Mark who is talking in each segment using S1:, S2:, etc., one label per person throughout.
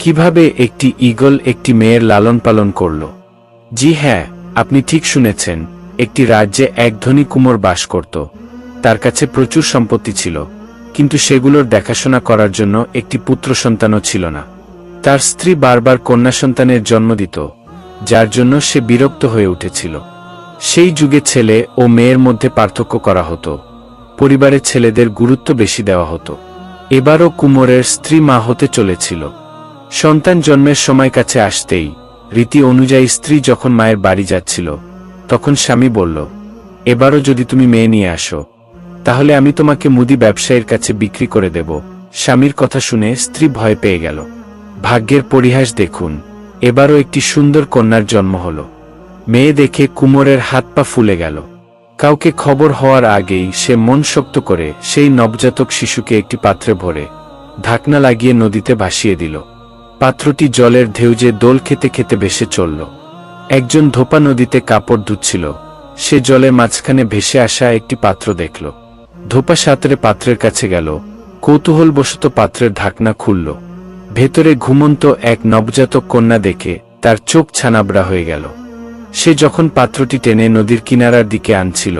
S1: কিভাবে একটি ঈগল একটি মেয়ের লালন পালন করল? জি হ্যাঁ, আপনি ঠিক শুনেছেন। একটি রাজ্যে এক ধনী কুমোর বাস করত। তার কাছে প্রচুর সম্পত্তি ছিল, কিন্তু সেগুলোর দেখাশোনা করার জন্য একটি পুত্র সন্তানও ছিল না। তার স্ত্রী বারবার কন্যা সন্তানের জন্ম দিত, যার জন্য সে বিরক্ত হয়ে উঠেছিল। সেই যুগে ছেলে ও মেয়ের মধ্যে পার্থক্য করা হতো। পরিবারের ছেলেদের গুরুত্ব বেশি দেওয়া হতো। এবারও কুমোরের স্ত্রী মা হতে চলেছিল। সন্তান জন্মের সময় কাছে আসতেই রীতি অনুযায়ী স্ত্রী যখন মায়ের বাড়ি যাচ্ছিল, তখন স্বামী বলল, এবারও যদি তুমি মেয়ে নিয়ে আসো, তাহলে আমি তোমাকে মুদি ব্যবসায়ীর কাছে বিক্রি করে দেব। স্বামীর কথা শুনে স্ত্রী ভয় পেয়ে গেল। ভাগ্যের পরিহাস দেখুন, এবারও একটি সুন্দর কন্যার জন্ম হল। মেয়ে দেখে কুমোরের হাত পা ফুলে গেল। কাউকে খবর হওয়ার আগেই সে মন শক্ত করে সেই নবজাতক শিশুকে একটি পাত্রে ভরে ঢাকনা লাগিয়ে নদীতে ভাসিয়ে দিল। পাত্রটি জলের ঢেউজে দোল খেতে খেতে ভেসে চলল। একজন ধোপা নদীতে কাপড় ধুচ্ছিল। সে জলের মাঝখানে ভেসে আসা একটি পাত্র দেখল। ধোপা সাঁতরে পাত্রের কাছে গেল। কৌতূহলবশত পাত্রের ঢাকনা খুলল। ভেতরে ঘুমন্ত এক নবজাতক কন্যা দেখে তার চোখ ছানাবড়া হয়ে গেল। সে যখন পাত্রটি টেনে নদীর কিনারার দিকে আনছিল,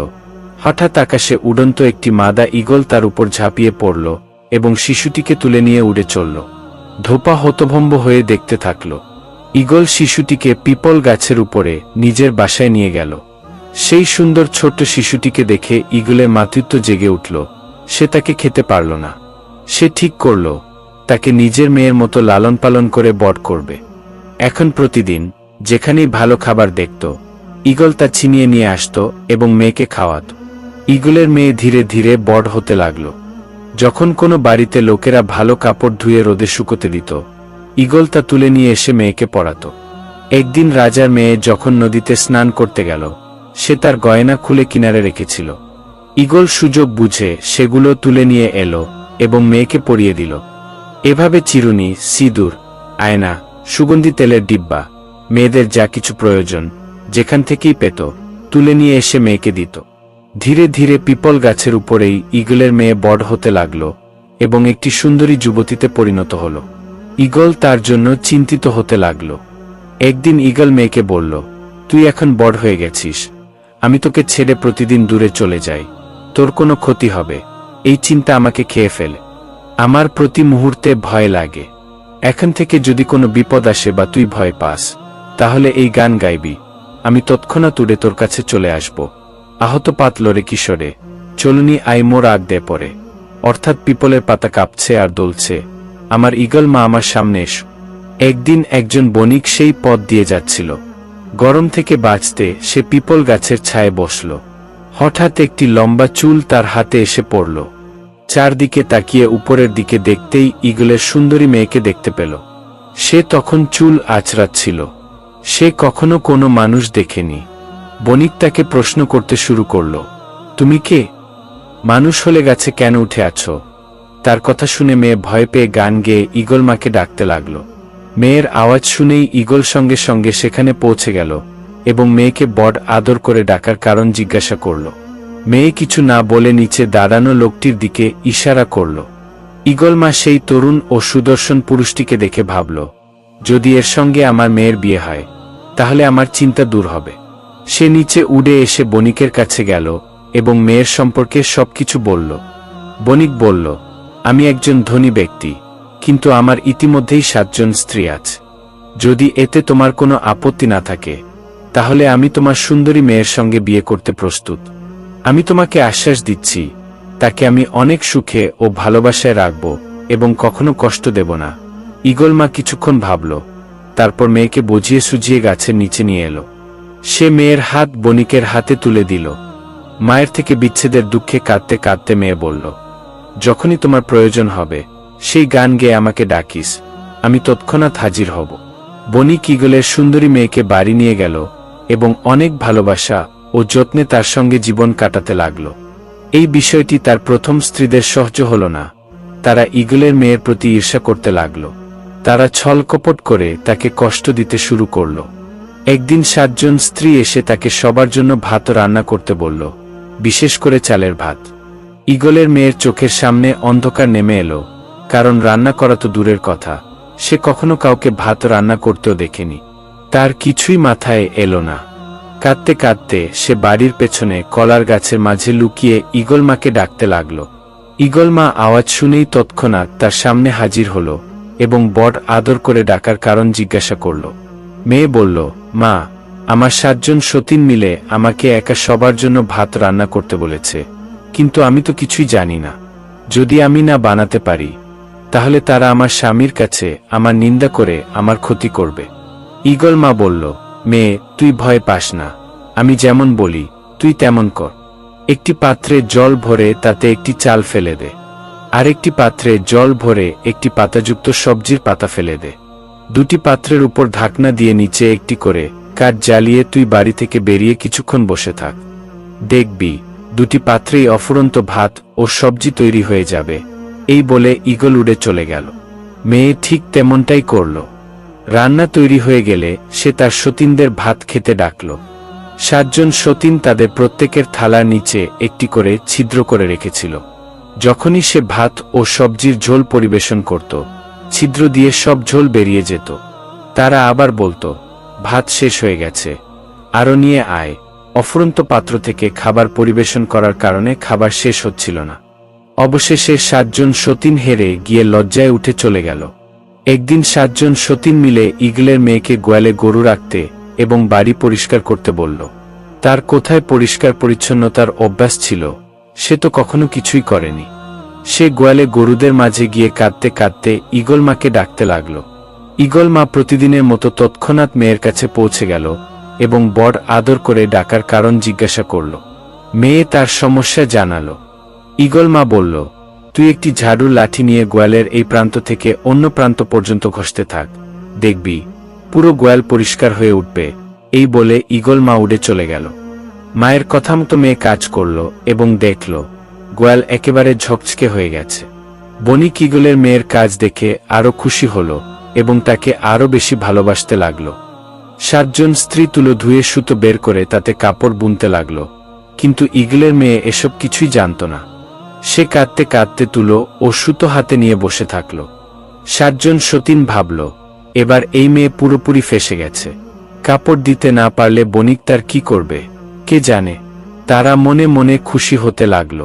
S1: হঠাৎ আকাশে উড়ন্ত একটি মাদা ঈগল তার উপর ঝাঁপিয়ে পড়ল এবং শিশুটিকে তুলে নিয়ে উড়ে চলল। ধোপা হতভম্ব হয়ে দেখতে থাকল। ঈগল শিশুটিকে পিপল গাছের উপরে নিজের বাসায় নিয়ে গেল। সেই সুন্দর ছোট্ট শিশুটিকে দেখে ঈগলের মাতৃত্ব জেগে উঠল। সে তাকে খেতে পারল না। সে ঠিক করল তাকে নিজের মেয়ের মতো লালন পালন করে বড় করবে। এখন প্রতিদিন যেখানেই ভালো খাবার দেখত, ঈগল তা ছিনিয়ে নিয়ে আসত এবং মেয়েকে খাওয়াত। ঈগলের মেয়ে ধীরে ধীরে বড় হতে লাগল। যখন কোনো বাড়িতে লোকেরা ভালো কাপড় ধুয়ে রোদে শুকোতে দিত, ঈগল তা তুলে নিয়ে এসে মেয়েকে পরাত। একদিন রাজার মেয়ে যখন নদীতে স্নান করতে গেল, সে তার গয়না খুলে কিনারে রেখেছিল। ঈগল সুযোগ বুঝে সেগুলো তুলে নিয়ে এলো এবং মেয়েকে পরিয়ে দিল। এভাবে চিরুনি, সিঁদুর, আয়না, সুগন্ধি তেলের ডিব্বা, মেয়েদের যা কিছু প্রয়োজন যেখান থেকেই পেত, তুলে নিয়ে এসে মেয়েকে দিত। ধীরে ধীরে পিপল গাছের উপরেই ঈগলের মেয়ে বড় হতে লাগল এবং একটি সুন্দরী যুবতীতে পরিণত হল। ঈগল তার জন্য চিন্তিত হতে লাগল। একদিন ঈগল মেয়েকে বলল, তুই এখন বড় হয়ে গেছিস। আমি তোকে ছেড়ে প্রতিদিন দূরে চলে যাই, তোর কোনো ক্ষতি হবে, এই চিন্তা আমাকে খেয়ে ফেলে। আমার প্রতি মুহূর্তে ভয় লাগে। এখন থেকে যদি কোনো বিপদ আসে বা তুই ভয় পাস, তাহলে এই গান গাইবি। আমি তৎক্ষণাৎ উড়ে তোর কাছে চলে আসব। আহত পাতলরে কিশোরে, চলুনি আই মোর আগ দে পরে। অর্থাৎ পিপলের পাতা কাঁপছে আর দোলছে, আমার ঈগল মা আমার সামনে এসো। একদিন একজন বণিক সেই পথ দিয়ে যাচ্ছিল। গরম থেকে বাঁচতে সে পিপল গাছের ছায়ে বসল। হঠাৎ একটি লম্বা চুল তার হাতে এসে পড়ল। চারদিকে তাকিয়ে উপরের দিকে দেখতেই ঈগলের সুন্দরী মেয়েকে দেখতে পেল। সে তখন চুল আঁচড়াচ্ছিল। সে কখনো কোনো মানুষ দেখেনি। বণিক তাকে প্রশ্ন করতে শুরু করল, তুমি কে? মানুষ হলে গাছে কেন উঠে আছো? তার কথা শুনে মেয়ে ভয় পেয়ে গান গেয়ে ঈগল মাকে ডাকতে লাগল। মেয়ের আওয়াজ শুনেই ঈগল সঙ্গে সঙ্গে সেখানে পৌঁছে গেল এবং মেয়েকে বড় আদর করে ডাকার কারণ জিজ্ঞাসা করল। মেয়ে কিছু না বলে নিচে দাঁড়ানো লোকটির দিকে ইশারা করল। ঈগল মা সেই তরুণ ও সুদর্শন পুরুষটিকে দেখে ভাবল, যদি এর সঙ্গে আমার মেয়ের বিয়ে হয়, তাহলে আমার চিন্তা দূর হবে। সে নিচে উড়ে এসে বণিকের কাছে গেল এবং মেয়ের সম্পর্কে সবকিছু বলল। বণিক বলল, আমি একজন ধনী ব্যক্তি, কিন্তু আমার ইতিমধ্যেই 7 জন স্ত্রী আছে। যদি এতে তোমার কোনো আপত্তি না থাকে, তাহলে আমি তোমার সুন্দরী মেয়ের সঙ্গে বিয়ে করতে প্রস্তুত। আমি তোমাকে আশ্বাস দিচ্ছি, তাকে আমি অনেক সুখে ও ভালোবাসায় রাখব এবং কখনো কষ্ট দেব না। ঈগল মা কিছুক্ষণ ভাবল, তারপর মেয়েকে বুঝিয়ে সুঝিয়ে গাছের নিচে নিয়ে এলো। সে মেয়ের হাত বণিকের হাতে তুলে দিল। মায়ের থেকে বিচ্ছেদের দুঃখে কাঁদতে কাঁদতে মেয়ে বলল, যখনই তোমার প্রয়োজন হবে সেই গান গেয়ে আমাকে ডাকিস, আমি তৎক্ষণাৎ হাজির হব। বণিক ঈগলের সুন্দরী মেয়েকে বাড়ি নিয়ে গেল এবং অনেক ভালোবাসা ও যত্নে তার সঙ্গে জীবন কাটাতে লাগল। এই বিষয়টি তার প্রথম স্ত্রীদের সহ্য হল না। তারা ঈগলের মেয়ের প্রতি ঈর্ষা করতে লাগল। তারা ছলকপট করে তাকে কষ্ট দিতে শুরু করল। একদিন 7 জন স্ত্রী এসে তাকে সবার জন্য ভাত রান্না করতে বলল, বিশেষ করে চালের ভাত। ঈগলের মেয়ের চোখের সামনে অন্ধকার নেমে এলো, কারণ রান্না করা তো দূরের কথা, সে কখনো কাউকে ভাত রান্না করতেও দেখেনি। তার কিছুই মাথায় এলো না। কাঁদতে কাঁদতে সে বাড়ির পেছনে কলার গাছের মাঝে লুকিয়ে ঈগল মাকে ডাকতে লাগল। ঈগল মা আওয়াজ শুনেই তৎক্ষণাৎ তার সামনে হাজির হল এবং বড় আদর করে ডাকার কারণ জিজ্ঞাসা করল। মেয়ে বলল, মা, আমার 7 জন সতীন মিলে আমাকে একা সবার জন্য ভাত রান্না করতে বলেছে, কিন্তু আমি তো কিছুই জানি না। যদি আমি না বানাতে পারি তাহলে তারা আমার স্বামীর কাছে আমার নিন্দা করে আমার ক্ষতি করবে। ঈগল মা বলল, মেয়ে, তুই ভয় পাস না, আমি যেমন বলি তুই তেমন কর। একটি পাত্রে জল ভরে তাতে একটি চাল ফেলে দে, আরেকটি পাত্রে জল ভরে একটি পাতাযুক্ত সবজির পাতা ফেলে দে। 2টি পাত্রের উপর ঢাকনা দিয়ে নিচে একটি করে কাঠ জ্বালিয়ে তুই বাড়ি থেকে বেরিয়ে কিছুক্ষণ বসে থাক। দেখবি 2টি পাত্রেই অফুরন্ত ভাত ও সবজি তৈরি হয়ে যাবে। এই বলে ঈগল উড়ে চলে গেল। মেয়ে ঠিক তেমনটাই করল। রান্না তৈরি হয়ে গেলে সে তার সতীনদের ভাত খেতে ডাকল। 7 জন সতীন তাদের প্রত্যেকের থালার নিচে একটি করে ছিদ্র করে রেখেছিল। যখনই সে ভাত ও সবজির ঝোল পরিবেশন করত, ছিদ্র দিয়ে সব ঝোল বেরিয়ে যেত। তারা আবার বলতো, ভাত শেষ হয়ে গেছে, আরো নিয়ে আয়। অফুরন্ত পাত্র থেকে খাবার পরিবেশন করার কারণে খাবার শেষ হচ্ছিল না। অবশেষে 7 জন সতীন হেরে গিয়ে লজ্জায় উঠে চলে গেল। একদিন 7 জন সতীন মিলে ঈগলের মেয়েকে গোয়ালে গরু রাখতে এবং বাড়ি পরিষ্কার করতে বলল। তার কোথায় পরিষ্কার পরিচ্ছন্নতার অভ্যাস ছিল, সে তো কখনো কিছুই করেনি। সে গোয়ালে গরুদের মাঝে গিয়ে কাঁদতে কাঁদতে ঈগল মাকে ডাকতে লাগল। ঈগল মা প্রতিদিনের মতো তৎক্ষণাৎ মেয়ের কাছে পৌঁছে গেল এবং বড় আদর করে ডাকার কারণ জিজ্ঞাসা করল। মেয়ে তার সমস্যা জানালো। ঈগল মা বলল, তুই একটি ঝাড়ুর লাঠি নিয়ে গোয়ালের এই প্রান্ত থেকে অন্য প্রান্ত পর্যন্ত ঘষতে থাক, দেখবি পুরো গোয়াল পরিষ্কার হয়ে উঠবে। এই বলে ঈগল মা উড়ে চলে গেল। মায়ের কথা মতো মেয়ে কাজ করল এবং দেখল গোয়াল একেবারে ঝকঝকে হয়ে গেছে। বণিক ঈগলের মেয়ের কাজ দেখে আরো খুশি হল এবং তাকে আরো বেশি ভালোবাসতে লাগল। 7 জন স্ত্রী তুলো ধুয়ে সুতো বের করে তাতে কাপড় বুনতে লাগল, কিন্তু ঈগলের মেয়ে এসব কিছুই জানত না। সে কাঁদতে কাঁদতে তুলো ও সুতো হাতে নিয়ে বসে থাকল। 7 জন সতীন ভাবল, এবার এই মেয়ে পুরোপুরি ফেঁসে গেছে। কাপড় দিতে না পারলে বণিক তার কি করবে কে জানে। তারা মনে মনে খুশি হতে লাগল।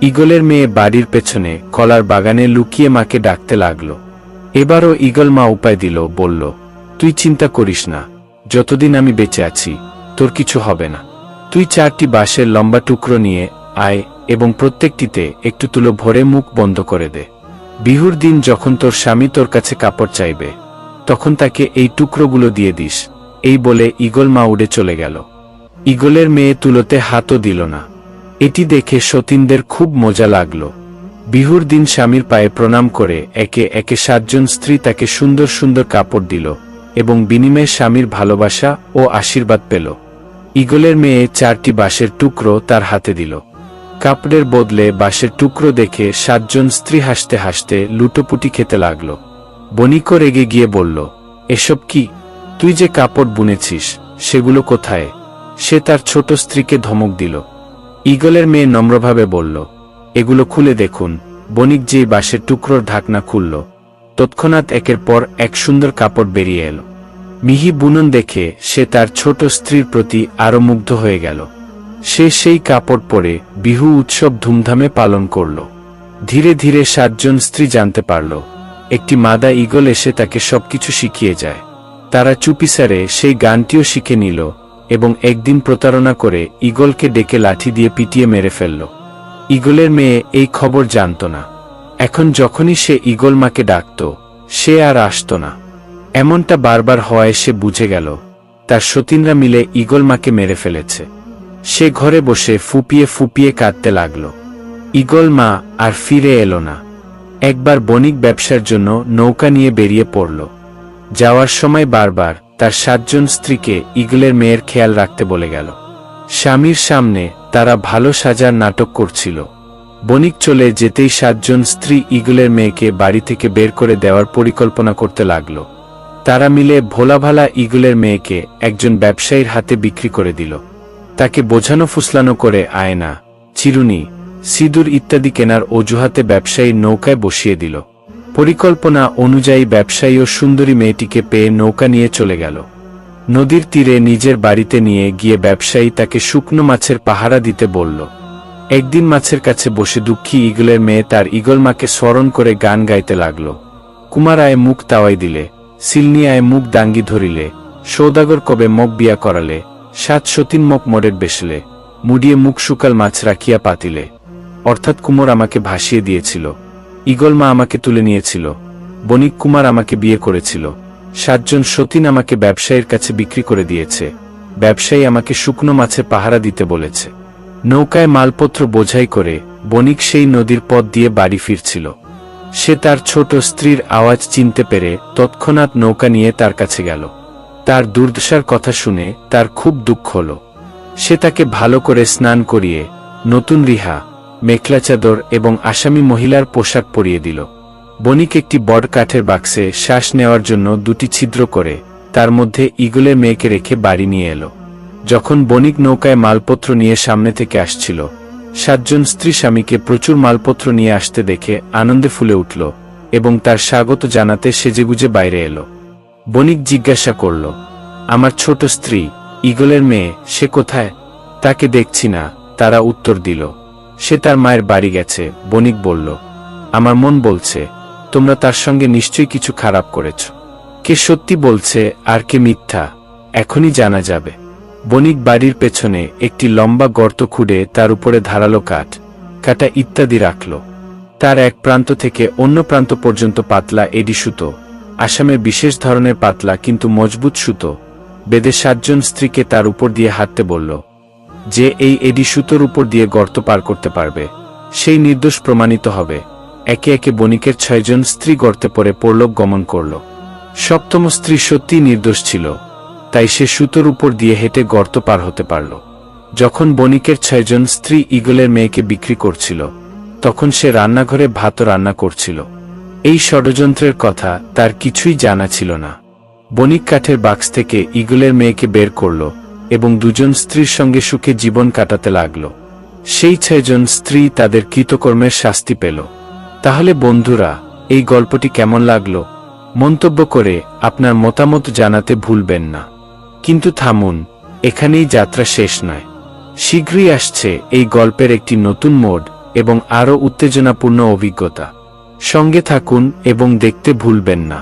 S1: ঈগলের মেয়ে বাড়ির পেছনে কলার বাগানে লুকিয়ে মাকে ডাকতে লাগল। এবারও ঈগল মা উপায় দিল, বলল, তুই চিন্তা করিস না, যতদিন আমি বেঁচে আছি তোর কিছু হবে না। তুই 4টি বাঁশের লম্বা টুকরো নিয়ে আয় এবং প্রত্যেকটিতে একটু তুলো ভরে মুখ বন্ধ করে দে। বিহুর দিন যখন তোর স্বামী তোর কাছে কাপড় চাইবে তখন তাকে এই টুকরোগুলো দিয়ে দিস। এই বলে ঈগল মা উড়ে চলে গেল। ঈগলের মেয়ে তুলোতে হাতও দিল না। এটি দেখে সতীনদের খুব মজা লাগল। বিহুর দিন স্বামীর পায়ে প্রণাম করে একে একে 7 জন স্ত্রী তাকে সুন্দর সুন্দর কাপড় দিল এবং বিনিময়ে স্বামীর ভালোবাসা ও আশীর্বাদ পেল। ঈগলের মেয়ে 4টি বাঁশের টুকরো তার হাতে দিল। কাপড়ের বদলে বাঁশের টুকরো দেখে 7 জন স্ত্রী হাসতে হাসতে লুটোপুটি খেতে লাগল। বণিকও রেগে গিয়ে বলল, এসব কি? তুই যে কাপড় বুনেছিস সেগুলো কোথায়? সে তার ছোট স্ত্রীকে ধমক দিল। ঈগলের মেয়ে নম্রভাবে বলল, এগুলো খুলে দেখুন। বণিক যেই বাঁশের টুকরোর ঢাকনা খুলল, তৎক্ষণাৎ একের পর এক সুন্দর কাপড় বেরিয়ে এলো। মিহি বুনন দেখে সে তার ছোট স্ত্রীর প্রতি আরো মুগ্ধ হয়ে গেল। সে সেই কাপড় পরে বিহু উৎসব ধুমধামে পালন করল। ধীরে ধীরে 7 জন স্ত্রী জানতে পারল একটি মাদা ঈগল এসে তাকে সবকিছু শিখিয়ে যায়। তারা চুপিসারে সেই গানটিও শিখে নিল এবং একদিন প্রতারণা করে ঈগলকে ডেকে লাঠি দিয়ে পিটিয়ে মেরে ফেলল। ঈগলের মেয়ে এই খবর জানত না। এখন যখনই সে ঈগল মাকে ডাকত সে আর আসত না। এমনটা বারবার হওয়ায় সে বুঝে গেল তার সতীনরা মিলে ঈগল মাকে মেরে ফেলেছে। সে ঘরে বসে ফুপিয়ে ফুপিয়ে কাঁদতে লাগল। ঈগল মা আর ফিরে এলো না। একবার বণিক ব্যবসার জন্য নৌকা নিয়ে বেরিয়ে পড়ল। যাওয়ার সময় বারবার তার 7 জন স্ত্রীকে ঈগলের মেয়ের খেয়াল রাখতে বলে গেল। স্বামীর সামনে তারা ভালো সাজার নাটক করছিল। বণিক চলে যেতেই 7 জন স্ত্রী ঈগলের মেয়েকে বাড়ি থেকে বের করে দেওয়ার পরিকল্পনা করতে লাগল। তারা মিলে ভোলাভালা ঈগলের মেয়েকে একজন ব্যবসায়ীর হাতে বিক্রি করে দিল। তাকে বোঝানো ফুসলানো করে আয়না, চিরুনি, সিঁদুর ইত্যাদি কেনার অজুহাতে ব্যবসায়ীর নৌকায় বসিয়ে দিল। পরিকল্পনা অনুযায়ী ব্যবসায়ী ও সুন্দরী মেয়েটিকে পেয়ে নৌকা নিয়ে চলে গেল। নদীর তীরে নিজের বাড়িতে নিয়ে গিয়ে ব্যবসায়ী তাকে শুকনো মাছের পাহারা দিতে বলল। একদিন মাছের কাছে বসে দুঃখী ঈগলের মেয়ে তার ঈগল মাকে স্মরণ করে গান গাইতে লাগল। কুমার আয় মুখ তাওয়াই দিলে, সিলনি আয় মুখ দাঙ্গি ধরিলে, সৌদাগর কবে মগ বিয়া করালে, সাত সতীন মগ মরের বেসলে, মুড়িয়ে মুখ শুকাল মাছ রাখিয়া পাতিলে। অর্থাৎ কুমোর আমাকে ভাসিয়ে দিয়েছিল, ঈগল মা আমাকে তুলে নিয়েছিল, বণিক কুমার আমাকে বিয়ে করেছিল, 7 জন সতীন আমাকে ব্যবসায়ীর কাছে বিক্রি করে দিয়েছে, ব্যবসায়ী আমাকে শুকনো মাছের পাহারা দিতে বলেছে। নৌকায় মালপত্র বোঝাই করে বণিক সেই নদীর পথ দিয়ে বাড়ি ফিরছিল। সে তার ছোট স্ত্রীর আওয়াজ চিনতে পেরে তৎক্ষণাৎ নৌকা নিয়ে তার কাছে গেল। তার দুর্দশার কথা শুনে তার খুব দুঃখ হল। সে তাকে ভালো করে স্নান করিয়ে নতুন রিহা, মেখলা চাদর এবং আসামি মহিলার পোশাক পরিয়ে দিল। বণিক একটি বড় কাঠের বাক্সে শ্বাস নেওয়ার জন্য 2টি ছিদ্র করে তার মধ্যে ঈগলের মেয়েকে রেখে বাড়ি নিয়ে এলো। যখন বণিক নৌকায় মালপত্র নিয়ে সামনে থেকে আসছিল, 7 জন স্ত্রী স্বামীকে প্রচুর মালপত্র নিয়ে আসতে দেখে আনন্দে ফুলে উঠল এবং তার স্বাগত জানাতে সেজেগুজে বাইরে এলো। বণিক জিজ্ঞাসা করল, আমার ছোট স্ত্রী ঈগলের মেয়ে সে কোথায়? তাকে দেখছি না, তারা উত্তর দিল। সে তার মায়ের বাড়ি গেছে। বণিক বলল, আমার মন বলছে তোমরা তার সঙ্গে নিশ্চয়ই কিছু খারাপ করেছ। কে সত্যি বলছে আর কে মিথ্যা এখনই জানা যাবে। বণিক বাড়ির পেছনে একটি লম্বা গর্ত খুঁড়ে তার উপরে ধারালো কাঠ, কাটা ইত্যাদি রাখল। তার এক প্রান্ত থেকে অন্য প্রান্ত পর্যন্ত পাতলা এডি সুতো, আসামের বিশেষ ধরনের পাতলা কিন্তু মজবুত সুতো বেঁধে 7 জন স্ত্রীকে তার উপর দিয়ে হাঁটতে বলল। যে এই এডি সুতোর উপর দিয়ে গর্ত পার করতে পারবে সেই নির্দোষ প্রমাণিত হবে। একে একে বণিকের 6 জন স্ত্রী গর্তে পড়ে পরলোক গমন করল। 7ম স্ত্রী সত্যিই নির্দোষ ছিল, তাই সে সুতোর উপর দিয়ে হেঁটে গর্ত পার হতে পারল। যখন বণিকের 6 জন স্ত্রী ঈগলের মেয়েকে বিক্রি করছিল, তখন সে রান্নাঘরে ভাত রান্না করছিল। এই ষড়যন্ত্রের কথা তার কিছুই জানা ছিল না। বণিক কাঠের বাক্স থেকে ঈগলের মেয়েকে বের করল এবং 2 জন স্ত্রীর সঙ্গে সুখে জীবন কাটাতে লাগল। সেই 6 জন স্ত্রী তাদের কৃতকর্মের শাস্তি পেল। তাহলে বন্ধুরা, এই গল্পটি কেমন লাগলো? মন্তব্য করে আপনার মতামত জানাতে ভুলবেন না। কিন্তু থামুন, এখানেই যাত্রা শেষ নয়। শীঘ্রই আসছে এই গল্পের একটি নতুন মোড় এবং আরও উত্তেজনাপূর্ণ অভিজ্ঞতা। সঙ্গে থাকুন এবং দেখতে ভুলবেন না।